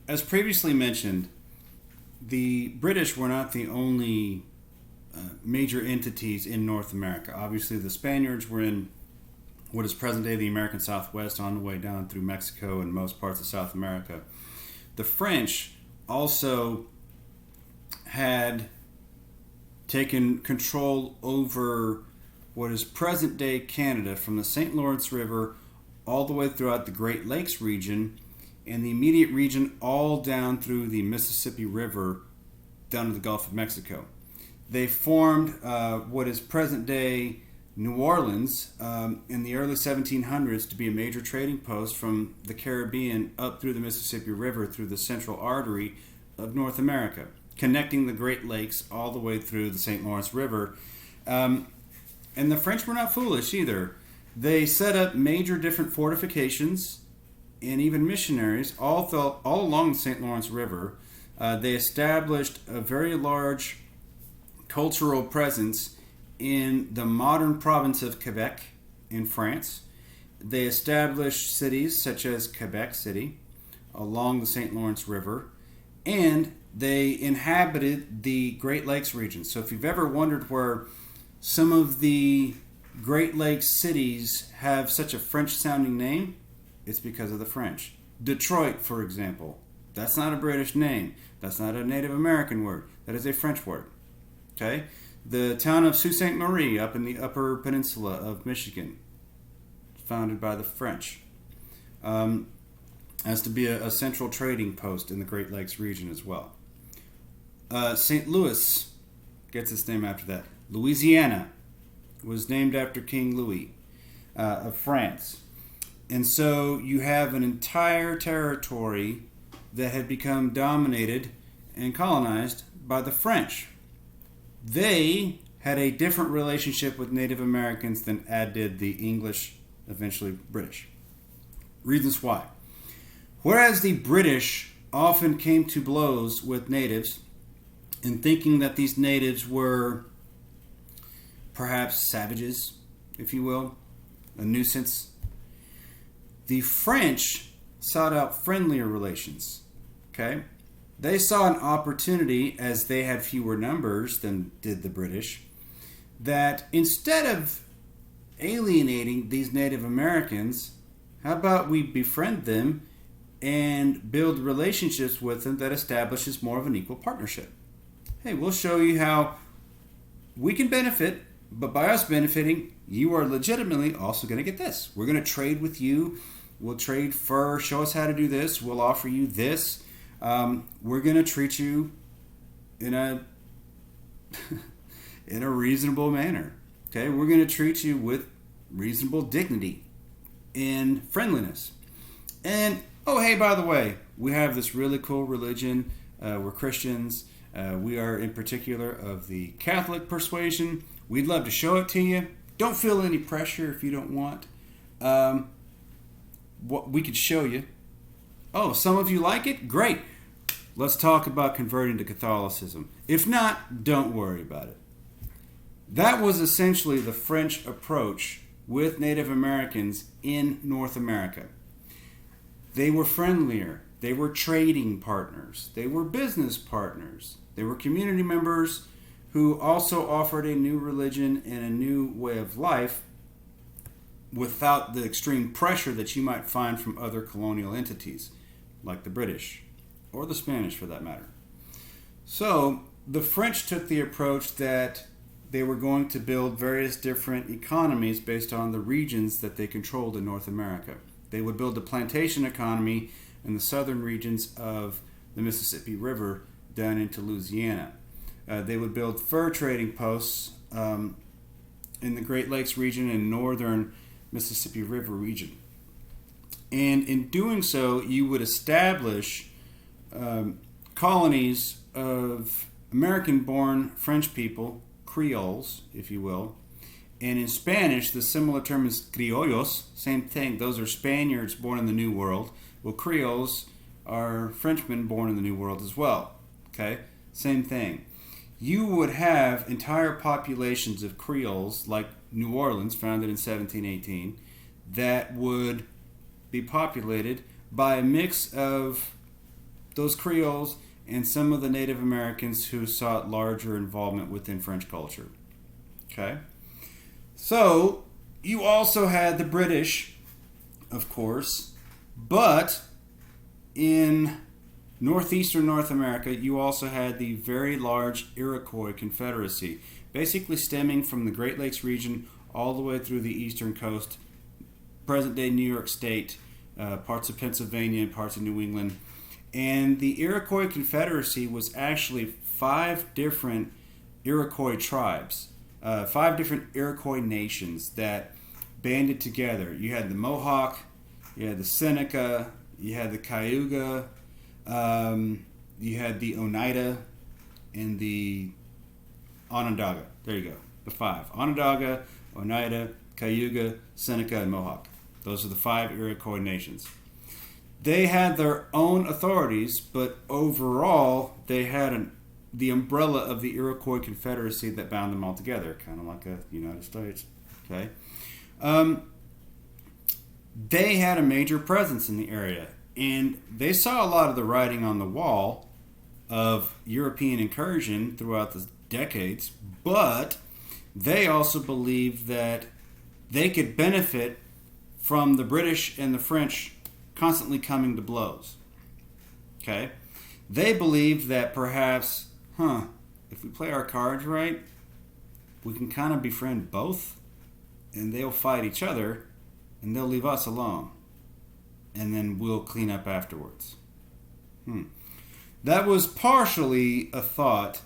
as previously mentioned, the British were not the only major entities in North America. Obviously, the Spaniards were in what is present day the American Southwest, on the way down through Mexico and most parts of South America. The French also had taken control over what is present day Canada, from the St. Lawrence River all the way throughout the Great Lakes region and the immediate region all down through the Mississippi River down to the Gulf of Mexico. They formed what is present day New Orleans in the early 1700s to be a major trading post from the Caribbean up through the Mississippi River through the central artery of North America, connecting the Great Lakes all the way through the St. Lawrence River. And the French were not foolish either. They set up major different fortifications and even missionaries all along the St. Lawrence River. They established a very large cultural presence in the modern province of Quebec in France. They established cities such as Quebec City along the St. Lawrence River, and they inhabited the Great Lakes region. So if you've ever wondered where some of the Great Lakes cities have such a French-sounding name, it's because of the French. Detroit, for example, that's not a British name. That's not a Native American word. That is a French word. Okay? The town of Sault Ste. Marie up in the upper peninsula of Michigan, founded by the French, as to be a central trading post in the Great Lakes region as well. St. Louis gets its name after that. Louisiana was named after King Louis of France. And so you have an entire territory that had become dominated and colonized by the French. They had a different relationship with Native Americans than did the English, eventually British. Reasons why. Whereas the British often came to blows with natives in thinking that these natives were perhaps savages, if you will, a nuisance, the French sought out friendlier relations. Okay? They saw an opportunity, as they had fewer numbers than did the British, that instead of alienating these Native Americans, how about we befriend them and build relationships with them that establishes more of an equal partnership? Hey, we'll show you how we can benefit, but by us benefiting, you are legitimately also going to get this. We're going to trade with you. We'll trade fur. Show us how to do this. We'll offer you this. We're going to treat you in a in a reasonable manner. Okay, we're going to treat you with reasonable dignity and friendliness. And oh, hey, by the way, we have this really cool religion. We're Christians. We are in particular of the Catholic persuasion. We'd love to show it to you. Don't feel any pressure if you don't want. What we could show you. Oh, some of you like it? Great. Let's talk about converting to Catholicism. If not, don't worry about it. That was essentially the French approach with Native Americans in North America. They were friendlier. They were trading partners. They were business partners. They were community members who also offered a new religion and a new way of life without the extreme pressure that you might find from other colonial entities, like the British, or the Spanish for that matter. So, the French took the approach that they were going to build various different economies based on the regions that they controlled in North America. They would build a plantation economy in the southern regions of the Mississippi River down into Louisiana. They would build fur trading posts in the Great Lakes region and northern Mississippi River region. And in doing so, you would establish colonies of American-born French people, Creoles, if you will. And in Spanish, the similar term is criollos, same thing. Those are Spaniards born in the New World. Well, Creoles are Frenchmen born in the New World as well. Okay? Same thing. You would have entire populations of Creoles, like New Orleans, founded in 1718, that would be populated by a mix of those Creoles and some of the Native Americans who sought larger involvement within French culture. Okay? So, you also had the British, of course, but in northeastern North America, you also had the very large Iroquois Confederacy, basically stemming from the Great Lakes region all the way through the eastern coast, present-day New York State, parts of Pennsylvania, and parts of New England. And the Iroquois Confederacy was actually 5 different Iroquois tribes, 5 different Iroquois nations that banded together. You had the Mohawk, you had the Seneca, you had the Cayuga, you had the Oneida, and the Onondaga. There you go. The 5. Onondaga, Oneida, Cayuga, Seneca, and Mohawk. Those are the 5 Iroquois nations. They had their own authorities, but overall, they had the umbrella of the Iroquois Confederacy that bound them all together, kind of like a United States. Okay, they had a major presence in the area, and they saw a lot of the writing on the wall of European incursion throughout the decades, but they also believed that they could benefit from the British and the French constantly coming to blows. Okay? They believed that perhaps, if we play our cards right, we can kind of befriend both, and they'll fight each other, and they'll leave us alone. And then we'll clean up afterwards. That was partially a thought.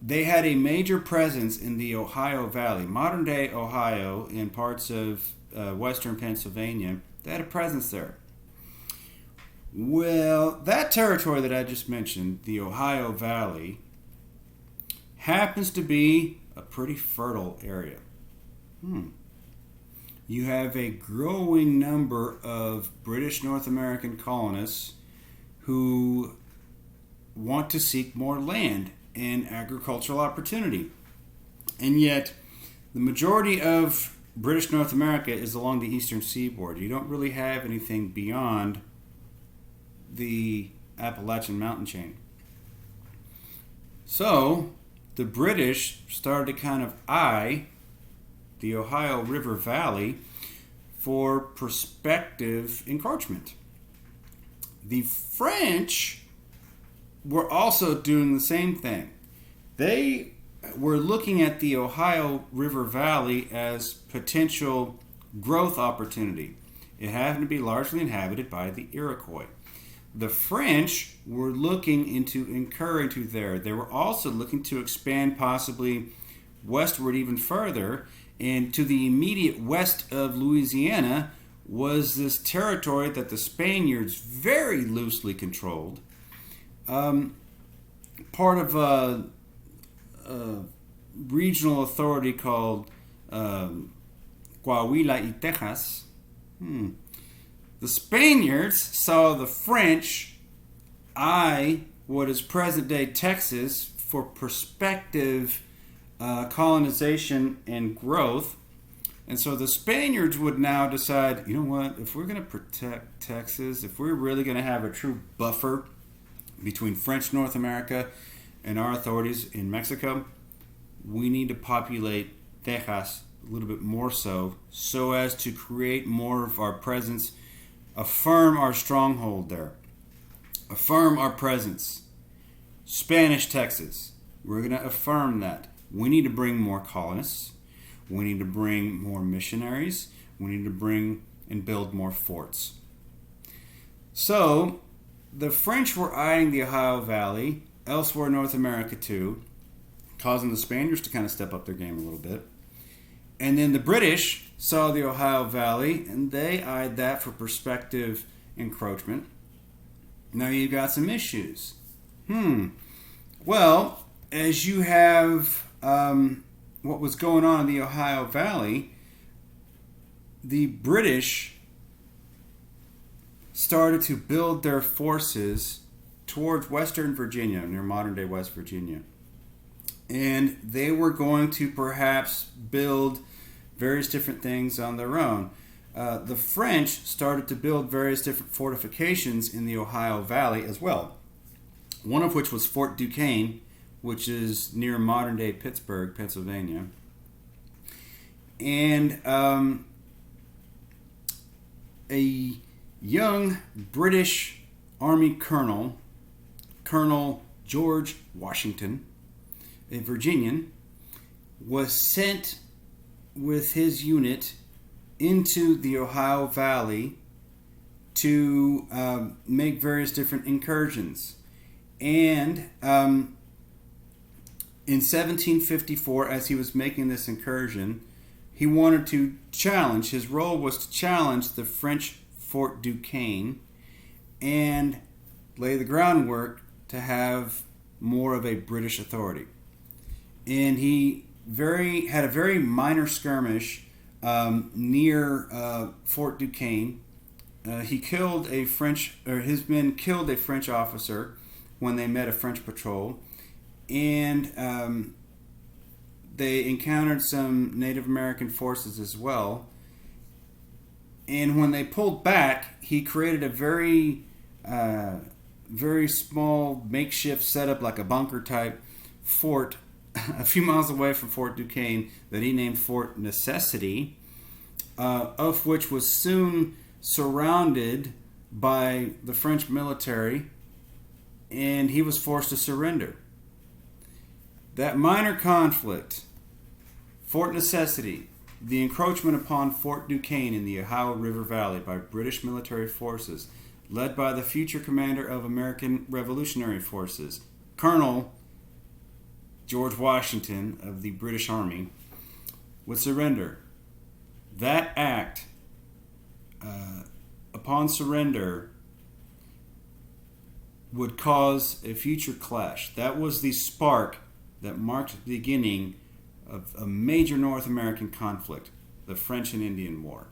They had a major presence in the Ohio Valley, modern-day Ohio, and parts of western Pennsylvania. They had a presence there. Well, that territory that I just mentioned, the Ohio Valley, happens to be a pretty fertile area. You have a growing number of British North American colonists who want to seek more land and agricultural opportunity. And yet, the majority of British North America is along the eastern seaboard. You don't really have anything beyond the Appalachian mountain chain. So, the British started to kind of eye the Ohio River Valley for prospective encroachment. The French were also doing the same thing. They were looking at the Ohio River Valley as potential growth opportunity. It happened to be largely inhabited by the Iroquois. The French were looking into incurring to there. They were also looking to expand possibly westward even further, and to the immediate west of Louisiana was this territory that the Spaniards very loosely controlled. Part of a regional authority called Coahuila y Texas. The Spaniards saw the French eye what is present-day Texas for prospective colonization and growth. And so the Spaniards would now decide, you know what, if we're going to protect Texas, if we're really going to have a true buffer between French North America and our authorities in Mexico, we need to populate Texas a little bit more so as to create more of our presence, affirm our stronghold there, affirm our presence. Spanish Texas, we're going to affirm that. We need to bring more colonists. We need to bring more missionaries. We need to bring and build more forts. So, the French were eyeing the Ohio Valley, elsewhere in North America too, causing the Spaniards to kind of step up their game a little bit. And then the British saw the Ohio Valley, and they eyed that for prospective encroachment. Now you've got some issues. Well, as you have what was going on in the Ohio Valley, the British started to build their forces towards western Virginia, near modern-day West Virginia. And they were going to perhaps build various different things on their own. The French started to build various different fortifications in the Ohio Valley as well. one of which was Fort Duquesne, which is near modern-day Pittsburgh, Pennsylvania. And a young British Army colonel, Colonel George Washington, a Virginian, was sent with his unit into the Ohio Valley to make various different incursions. And in 1754, as he was making this incursion, he wanted to challenge, his role was to challenge the French Fort Duquesne and lay the groundwork to have more of a British authority. And he had a very minor skirmish near Fort Duquesne. He killed his men killed a French officer when they met a French patrol, and they encountered some Native American forces as well. And when they pulled back, he created a very small makeshift setup, like a bunker type fort a few miles away from Fort Duquesne that he named Fort Necessity, of which was soon surrounded by the French military, and he was forced to surrender. That minor conflict, Fort Necessity, the encroachment upon Fort Duquesne in the Ohio River Valley by British military forces, led by the future commander of American Revolutionary Forces, Colonel George Washington of the British Army, would surrender. That act, upon surrender, would cause a future clash. That was the spark that marked the beginning of a major North American conflict, the French and Indian War.